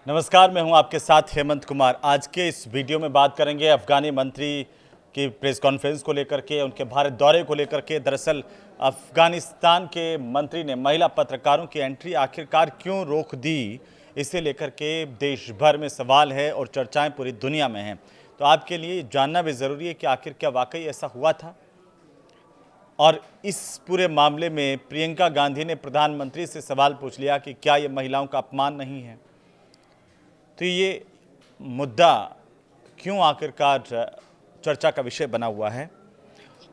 नमस्कार, मैं हूं आपके साथ हेमंत कुमार। आज के इस वीडियो में बात करेंगे अफगानी मंत्री की प्रेस कॉन्फ्रेंस को लेकर के, उनके भारत दौरे को लेकर के। दरअसल अफगानिस्तान के मंत्री ने महिला पत्रकारों की एंट्री आखिरकार क्यों रोक दी, इसे लेकर के देश भर में सवाल है और चर्चाएं पूरी दुनिया में हैं। तो आपके लिए जानना भी ज़रूरी है कि आखिर क्या वाकई ऐसा हुआ था। और इस पूरे मामले में प्रियंका गांधी ने प्रधानमंत्री से सवाल पूछ लिया कि क्या ये महिलाओं का अपमान नहीं है। तो ये मुद्दा क्यों आखिरकार चर्चा का विषय बना हुआ है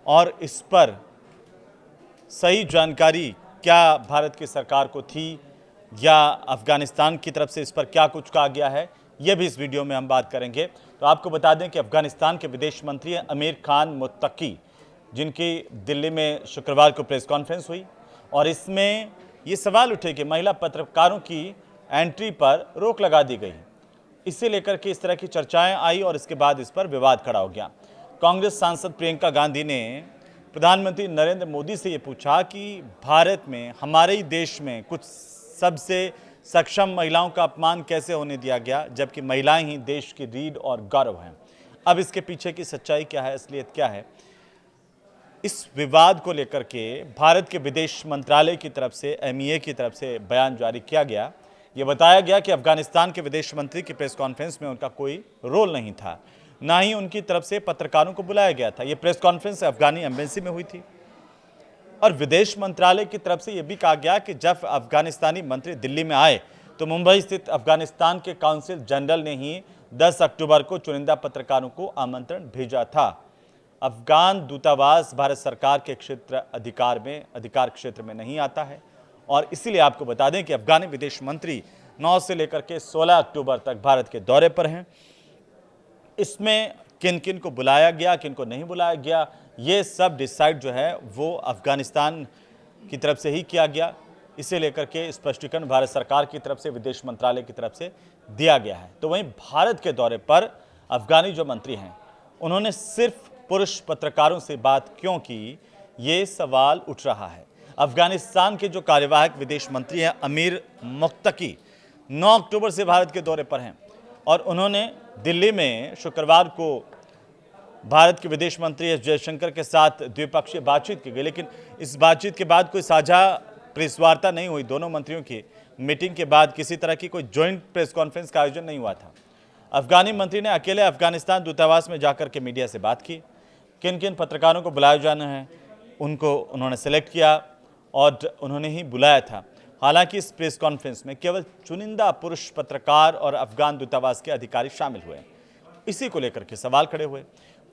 और इस पर सही जानकारी क्या भारत की सरकार को थी या अफगानिस्तान की तरफ से इस पर क्या कुछ कहा गया है, ये भी इस वीडियो में हम बात करेंगे। तो आपको बता दें कि अफगानिस्तान के विदेश मंत्री हैं अमीर खान मुत्तकी, जिनकी दिल्ली में शुक्रवार को प्रेस कॉन्फ्रेंस हुई और इसमें ये सवाल उठे कि महिला पत्रकारों की एंट्री पर रोक लगा दी गई। इसे लेकर के इस तरह की चर्चाएं आई और इसके बाद इस पर विवाद खड़ा हो गया। कांग्रेस सांसद प्रियंका गांधी ने प्रधानमंत्री नरेंद्र मोदी से ये पूछा कि भारत में, हमारे ही देश में कुछ सबसे सक्षम महिलाओं का अपमान कैसे होने दिया गया, जबकि महिलाएं ही देश की रीढ़ और गौरव हैं। अब इसके पीछे की सच्चाई क्या है, असलियत क्या है, इस विवाद को लेकर के भारत के विदेश मंत्रालय की तरफ से, एमईए की तरफ से बयान जारी किया गया। ये बताया गया कि अफगानिस्तान के विदेश मंत्री की प्रेस कॉन्फ्रेंस में उनका कोई रोल नहीं था, ना ही उनकी तरफ से पत्रकारों को बुलाया गया था। ये प्रेस कॉन्फ्रेंस अफगानी एम्बेसी में हुई थी और विदेश मंत्रालय की तरफ से यह भी कहा गया कि जब अफगानिस्तानी मंत्री दिल्ली में आए तो मुंबई स्थित अफगानिस्तान के काउंसिल जनरल ने ही 10 अक्टूबर को चुनिंदा पत्रकारों को आमंत्रण भेजा था। अफगान दूतावास भारत सरकार के अधिकार क्षेत्र में नहीं आता है और इसीलिए आपको बता दें कि अफगानी विदेश मंत्री 9 से लेकर के 16 अक्टूबर तक भारत के दौरे पर हैं। इसमें किन किन को बुलाया गया, किन को नहीं बुलाया गया, ये सब डिसाइड जो है वो अफगानिस्तान की तरफ से ही किया गया। इसे लेकर के स्पष्टीकरण भारत सरकार की तरफ से, विदेश मंत्रालय की तरफ से दिया गया है। तो वहीं भारत के दौरे पर अफगानी जो मंत्री हैं, उन्होंने सिर्फ पुरुष पत्रकारों से बात क्यों की, ये सवाल उठ रहा है। अफगानिस्तान के जो कार्यवाहक विदेश मंत्री हैं अमीर मुत्तकी 9 अक्टूबर से भारत के दौरे पर हैं और उन्होंने दिल्ली में शुक्रवार को भारत के विदेश मंत्री एस जयशंकर के साथ द्विपक्षीय बातचीत की गई, लेकिन इस बातचीत के बाद कोई साझा प्रेस वार्ता नहीं हुई। दोनों मंत्रियों की मीटिंग के बाद किसी तरह की कोई ज्वाइंट प्रेस कॉन्फ्रेंस का आयोजन नहीं हुआ था। अफगानी मंत्री ने अकेले अफगानिस्तान दूतावास में जाकर के मीडिया से बात की। किन किन पत्रकारों को बुलाया जाना है उनको उन्होंने सेलेक्ट किया और उन्होंने ही बुलाया था। हालांकि इस प्रेस कॉन्फ्रेंस में केवल चुनिंदा पुरुष पत्रकार और अफगान दूतावास के अधिकारी शामिल हुए। इसी को लेकर के सवाल खड़े हुए।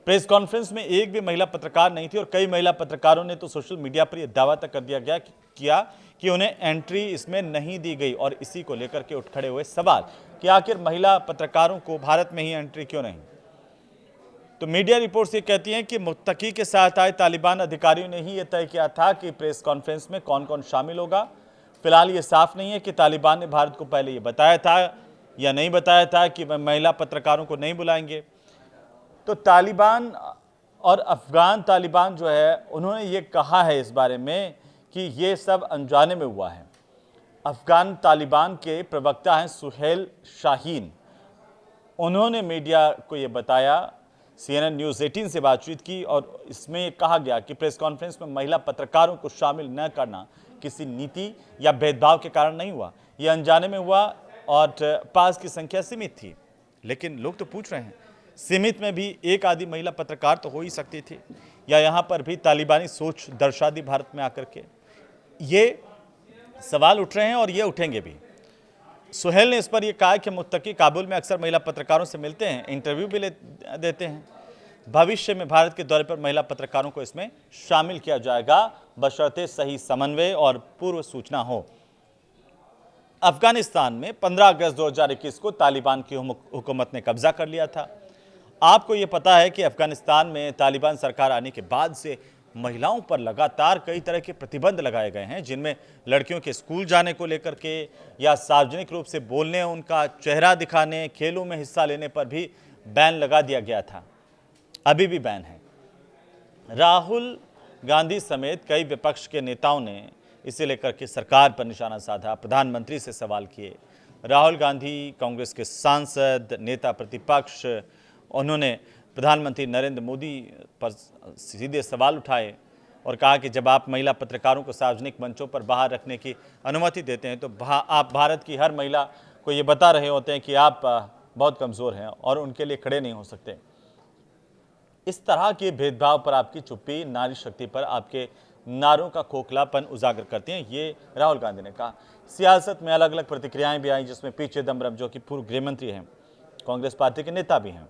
प्रेस कॉन्फ्रेंस में एक भी महिला पत्रकार नहीं थी और कई महिला पत्रकारों ने तो सोशल मीडिया पर यह दावा तक कर दिया कि उन्हें एंट्री इसमें नहीं दी गई और इसी को लेकर के उठ खड़े हुए सवाल कि आखिर महिला पत्रकारों को भारत में ही एंट्री क्यों नहीं। तो मीडिया रिपोर्ट्स ये कहती हैं कि मुत्तकी के साथ आए तालिबान अधिकारियों ने ही यह तय किया था कि प्रेस कॉन्फ्रेंस में कौन कौन शामिल होगा। फिलहाल ये साफ नहीं है कि तालिबान ने भारत को पहले ये बताया था या नहीं बताया था कि वह महिला पत्रकारों को नहीं बुलाएंगे। तो तालिबान और अफगान तालिबान जो है, उन्होंने ये कहा है इस बारे में कि ये सब अनजाने में हुआ है। अफगान तालिबान के प्रवक्ता हैं सुहेल शाहीन, उन्होंने मीडिया को ये बताया, CNN न्यूज़ 18 से बातचीत की और इसमें कहा गया कि प्रेस कॉन्फ्रेंस में महिला पत्रकारों को शामिल न करना किसी नीति या भेदभाव के कारण नहीं हुआ, यह अनजाने में हुआ और पास की संख्या सीमित थी। लेकिन लोग तो पूछ रहे हैं, सीमित में भी एक आधी महिला पत्रकार तो हो ही सकती थी, या यहाँ पर भी तालिबानी सोच दर्शा दी भारत में आकर के। ये सवाल उठ रहे हैं और ये उठेंगे भी। सुहेल ने इस पर यह कहा कि मुत्तकी काबुल में अक्सर महिला पत्रकारों से मिलते हैं, इंटरव्यू भी देते हैं। भविष्य में भारत के दौरे पर महिला पत्रकारों को इसमें शामिल किया जाएगा, बशर्ते सही समन्वय और पूर्व सूचना हो। अफगानिस्तान में 15 अगस्त 2021 को तालिबान की हुकूमत ने कब्जा कर लिया था। आपको ये पता है कि अफगानिस्तान में तालिबान सरकार आने के बाद से महिलाओं पर लगातार कई तरह के प्रतिबंध लगाए गए हैं, जिनमें लड़कियों के स्कूल जाने को लेकर के या सार्वजनिक रूप से बोलने, उनका चेहरा दिखाने, खेलों में हिस्सा लेने पर भी बैन लगा दिया गया था। अभी भी बैन है। राहुल गांधी समेत कई विपक्ष के नेताओं ने इसे लेकर के सरकार पर निशाना साधा, प्रधानमंत्री से सवाल किए। राहुल गांधी कांग्रेस के सांसद, नेता प्रतिपक्ष, उन्होंने प्रधानमंत्री नरेंद्र मोदी पर सीधे सवाल उठाए और कहा कि जब आप महिला पत्रकारों को सार्वजनिक मंचों पर बाहर रखने की अनुमति देते हैं तो आप भारत की हर महिला को ये बता रहे होते हैं कि आप बहुत कमज़ोर हैं और उनके लिए खड़े नहीं हो सकते। इस तरह के भेदभाव पर आपकी चुप्पी नारी शक्ति पर आपके नारों का खोखलापन उजागर करती हैं, ये राहुल गांधी ने कहा। सियासत में अलग अलग प्रतिक्रियाएं भी आई, जिसमें पी चिदम्बरम जो कि पूर्व गृह मंत्री हैं, कांग्रेस पार्टी के नेता भी हैं,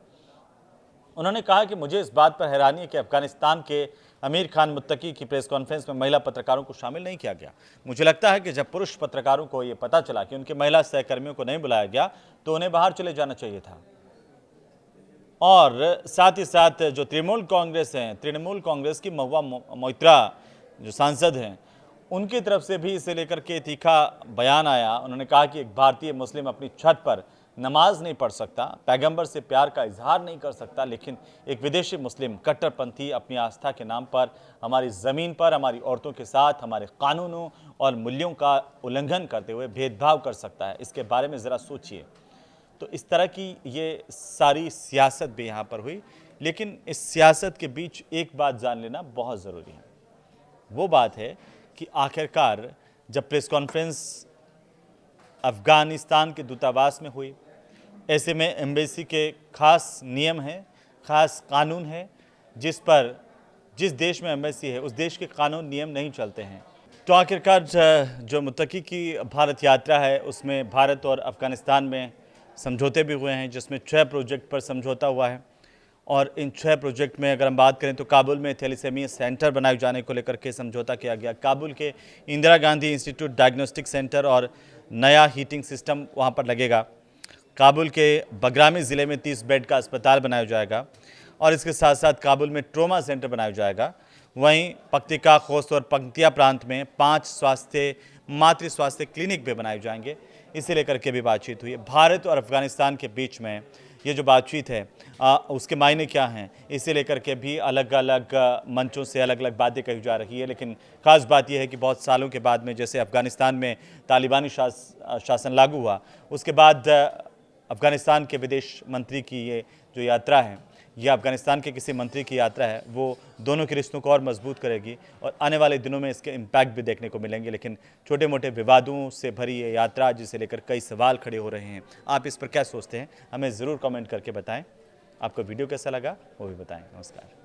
उन्होंने कहा कि मुझे इस बात पर हैरानी है कि अफगानिस्तान के अमीर खान मुत्तकी की प्रेस कॉन्फ्रेंस में महिला पत्रकारों को शामिल नहीं किया गया। मुझे लगता है कि जब पुरुष पत्रकारों को यह पता चला कि उनके महिला सहकर्मियों को नहीं बुलाया गया तो उन्हें बाहर चले जाना चाहिए था। और साथ ही साथ जो तृणमूल कांग्रेस की महुआ मोइत्रा जो सांसद हैं, उनकी तरफ से भी इसे लेकर के तीखा बयान आया। उन्होंने कहा कि एक भारतीय मुस्लिम अपनी छत पर नमाज नहीं पढ़ सकता, पैगंबर से प्यार का इजहार नहीं कर सकता, लेकिन एक विदेशी मुस्लिम कट्टरपंथी अपनी आस्था के नाम पर हमारी ज़मीन पर हमारी औरतों के साथ हमारे कानूनों और मूल्यों का उल्लंघन करते हुए भेदभाव कर सकता है। इसके बारे में ज़रा सोचिए। तो इस तरह की ये सारी सियासत भी यहाँ पर हुई, लेकिन इस सियासत के बीच एक बात जान लेना बहुत ज़रूरी है। वो बात है कि आखिरकार जब प्रेस कॉन्फ्रेंस अफ़गानिस्तान के दूतावास में हुई, ऐसे में एम्बेसी के खास नियम हैं, खास कानून है, जिस देश में एम्बेसी है उस देश के कानून नियम नहीं चलते हैं। तो आखिरकार जो मुत्तकी की भारत यात्रा है उसमें भारत और अफ़गानिस्तान में समझौते भी हुए हैं, जिसमें 6 प्रोजेक्ट पर समझौता हुआ है। और इन 6 प्रोजेक्ट में अगर हम बात करें तो काबुल में थैलेसीमिया सेंटर बनाए जाने को लेकर के समझौता किया गया। काबुल के Indira Gandhi institute diagnostic centre और नया हीटिंग सिस्टम वहां पर लगेगा। काबुल के बगरामी ज़िले में 30 बेड का अस्पताल बनाया जाएगा और इसके साथ साथ काबुल में ट्रोमा सेंटर बनाया जाएगा। वहीं पक्तिका, खोस्त और पंक्तिया प्रांत में 5 मातृ स्वास्थ्य क्लिनिक भी बनाए जाएंगे। इसे लेकर के भी बातचीत हुई है। भारत और अफ़गानिस्तान के बीच में ये जो बातचीत है उसके मायने क्या हैं, इसे लेकर के भी अलग अलग मंचों से अलग अलग बातें कही जा रही है। लेकिन ख़ास बात यह है कि बहुत सालों के बाद में जैसे अफ़गानिस्तान में तालिबानी शासन लागू हुआ, उसके बाद अफ़गानिस्तान के विदेश मंत्री की ये जो यात्रा है, यह अफ़गानिस्तान के किसी मंत्री की यात्रा है, वो दोनों के रिश्तों को और मजबूत करेगी और आने वाले दिनों में इसके इम्पैक्ट भी देखने को मिलेंगे। लेकिन छोटे मोटे विवादों से भरी ये यात्रा, जिसे लेकर कई सवाल खड़े हो रहे हैं, आप इस पर क्या सोचते हैं, हमें ज़रूर कमेंट करके बताएं। आपको वीडियो कैसा लगा वो भी बताएं। नमस्कार।